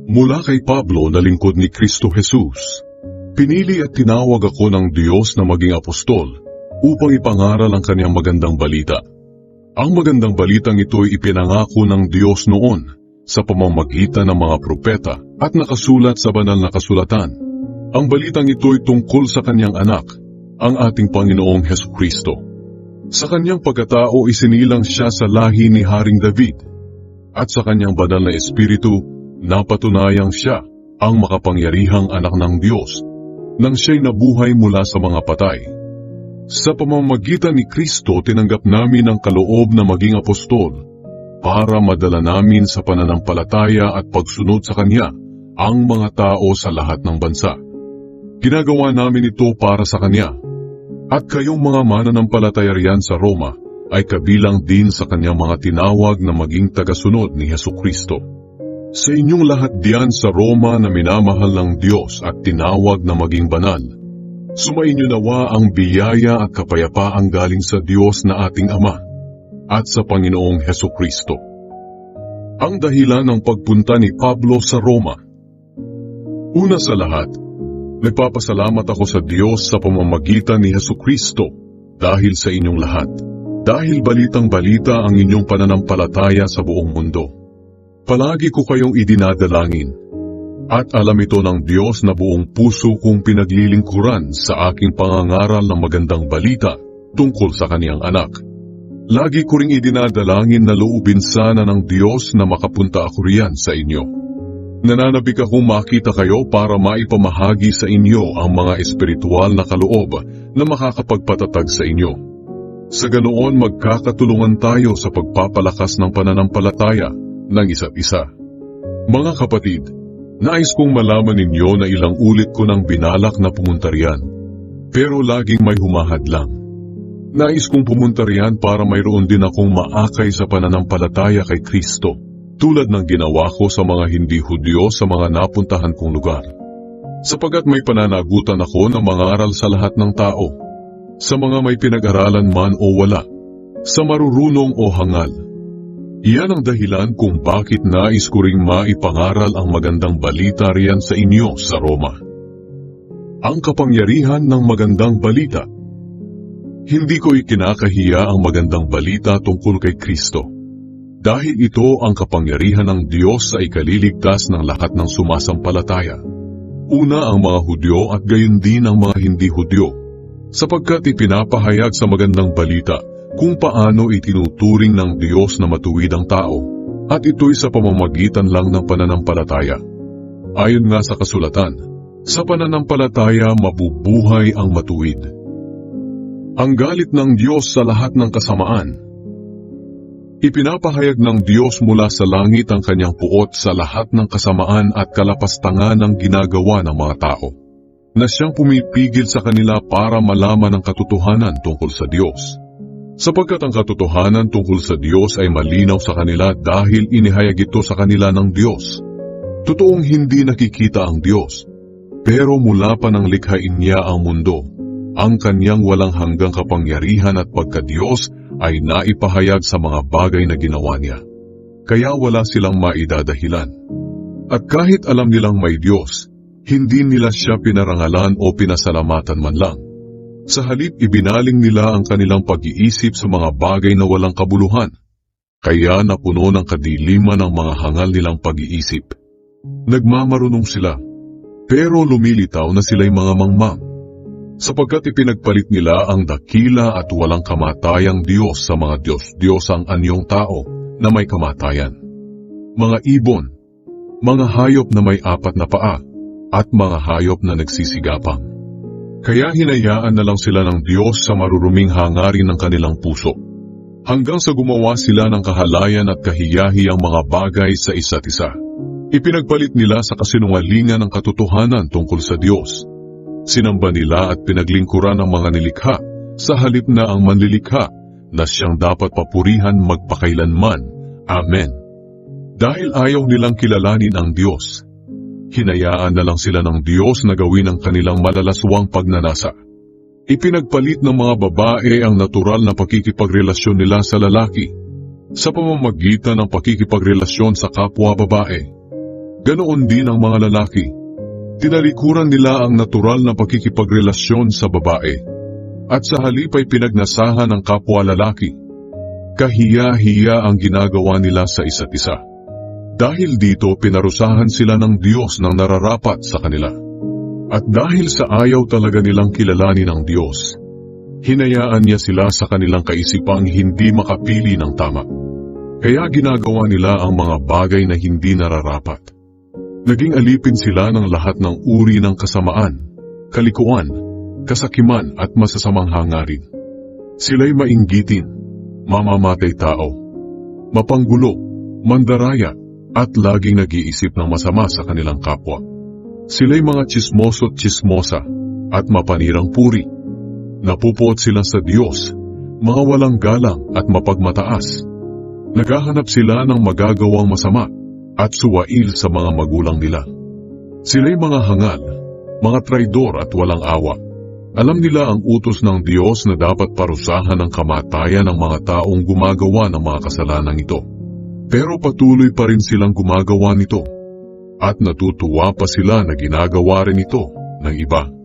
Mula kay Pablo na lingkod ni Kristo Jesus, pinili at tinawag ako ng Diyos na maging apostol upang ipangaral ang kanyang magandang balita. Ang magandang balitang ito'y ipinangako ng Diyos noon sa pamamagitan ng mga propeta at nakasulat sa banal na kasulatan. Ang balitang ito'y tungkol sa kanyang anak, ang ating Panginoong Hesukristo. Sa kanyang pagkatao isinilang siya sa lahi ni Haring David, at sa kanyang banal na espiritu napatunayang siya ang makapangyarihang anak ng Diyos nang siya'y nabuhay mula sa mga patay. Sa pamamagitan ni Kristo tinanggap namin ang kaloob na maging apostol para madala namin sa pananampalataya at pagsunod sa Kanya ang mga tao sa lahat ng bansa. Ginagawa namin ito para sa Kanya, at kayong mga mananampalataya riyan sa Roma ay kabilang din sa Kanyang mga tinawag na maging tagasunod ni Hesukristo. Sa inyong lahat diyan sa Roma na minamahal ng Diyos at tinawag na maging banal, sumainyo nawa ang biyaya at kapayapaang galing sa Diyos na ating Ama at sa Panginoong Hesukristo. Ang dahilan ng pagpunta ni Pablo sa Roma. Una sa lahat, nagpapasalamat ako sa Diyos sa pamamagitan ni Hesukristo dahil sa inyong lahat. Dahil balitang-balita ang inyong pananampalataya sa buong mundo. Palagi ko kayong idinadalangin, at alam ito ng Diyos na buong puso kong pinaglilingkuran sa aking pangangaral ng magandang balita tungkol sa kaniyang anak. Lagi ko ring idinadalangin na loobin sana ng Diyos na makapunta ako riyan sa inyo. Nananabik akong makita kayo para maipamahagi sa inyo ang mga espiritual na kaloob na makakapagpatatag sa inyo. Sa ganoon magkakatulungan tayo sa pagpapalakas ng pananampalataya ng isa't isa. Mga kapatid, nais kong malaman ninyo na ilang ulit ko nang binalak na pumunta riyan, pero laging may humahadlang. Nais kong pumunta riyan para mayroon din akong maakay sa pananampalataya kay Kristo, tulad ng ginawa ko sa mga hindi Hudyo sa mga napuntahan kong lugar. Sapagat may pananagutan ako na mangaral sa lahat ng tao, sa mga may pinag-aralan man o wala, sa marurunong o hangal. Iyan ang dahilan kung bakit nais ko ring maipangaral ang magandang balita riyan sa inyo sa Roma. Ang kapangyarihan ng magandang balita. Hindi ko ikinakahiya ang magandang balita tungkol kay Kristo, dahil ito ang kapangyarihan ng Diyos sa ikaliligtas ng lahat ng sumasampalataya. Una ang mga Hudyo at gayon din ang mga hindi Hudyo, sapagkat ipinapahayag sa magandang balita kung paano itinuturing ng Diyos na matuwid ang tao, at ito'y sa pamamagitan lang ng pananampalataya. Ayon nga sa kasulatan, sa pananampalataya mabubuhay ang matuwid. Ang galit ng Diyos sa lahat ng kasamaan. Ipinapahayag ng Diyos mula sa langit ang kanyang puot sa lahat ng kasamaan at kalapastangan ng ginagawa ng mga tao, na siyang pumipigil sa kanila para malaman ang katotohanan tungkol sa Diyos. Sapagkat ang katotohanan tungkol sa Diyos ay malinaw sa kanila dahil inihayag ito sa kanila ng Diyos. Totoong hindi nakikita ang Diyos, pero mula pa nang likhain niya ang mundo, ang kanyang walang hanggang kapangyarihan at pagka-Diyos ay naipahayag sa mga bagay na ginawa niya. Kaya wala silang maidadahilan. At kahit alam nilang may Diyos, hindi nila siya pinarangalan o pinasalamatan man lang. Sa halip ibinaling nila ang kanilang pag-iisip sa mga bagay na walang kabuluhan, kaya napuno ng kadiliman ang mga hangal nilang pag-iisip. Nagmamarunong sila, pero lumilitaw na sila'y mga mangmang, sapagkat ipinagpalit nila ang dakila at walang kamatayang Diyos sa mga Diyos-Diyosang anyong tao na may kamatayan. Mga ibon, mga hayop na may 4 na paa, at mga hayop na nagsisigapang. Kaya hinayaan na lang sila ng Diyos sa maruruming hangarin ng kanilang puso, hanggang sa gumawa sila ng kahalayan at kahiyahiyang mga bagay sa isa't isa. Ipinagpalit nila sa kasinungalingan ang katotohanan tungkol sa Diyos. Sinamba nila at pinaglingkuran ang mga nilikha, sa halip na ang manlilikha, na siyang dapat papurihan magpakailanman. Amen. Dahil ayaw nilang kilalanin ang Diyos, hinayaan na lang sila ng Diyos na gawin ang kanilang malalaswang pagnanasa. Ipinagpalit ng mga babae ang natural na pakikipagrelasyon nila sa lalaki, sa pamamagitan ng pakikipagrelasyon sa kapwa babae. Ganoon din ang mga lalaki. Tinalikuran nila ang natural na pakikipagrelasyon sa babae, at sa halip ay pinagnasahan ng kapwa lalaki. Kahiya-hiya ang ginagawa nila sa isa't isa. Dahil dito pinarusahan sila ng Diyos ng nararapat sa kanila. At dahil sa ayaw talaga nilang kilalanin ng Diyos, hinayaan niya sila sa kanilang kaisipang hindi makapili ng tama. Kaya ginagawa nila ang mga bagay na hindi nararapat. Naging alipin sila ng lahat ng uri ng kasamaan, kalikuan, kasakiman at masasamang hangarin. Sila'y mainggitin, mamamatay tao, mapanggulo, mandaraya, at laging nag-iisip ng masama sa kanilang kapwa. Sila'y mga tsismoso't tsismosa at mapanirang puri. Napupuot sila sa Diyos, mga walang galang at mapagmataas. Naghahanap sila ng magagawang masama at suwail sa mga magulang nila. Sila'y mga hangal, mga traidor at walang awa. Alam nila ang utos ng Diyos na dapat parusahan ng kamatayan ng mga taong gumagawa ng mga kasalanang ito. Pero patuloy pa rin silang gumagawa nito. At natutuwa pa sila na ginagawa rin ito ng iba.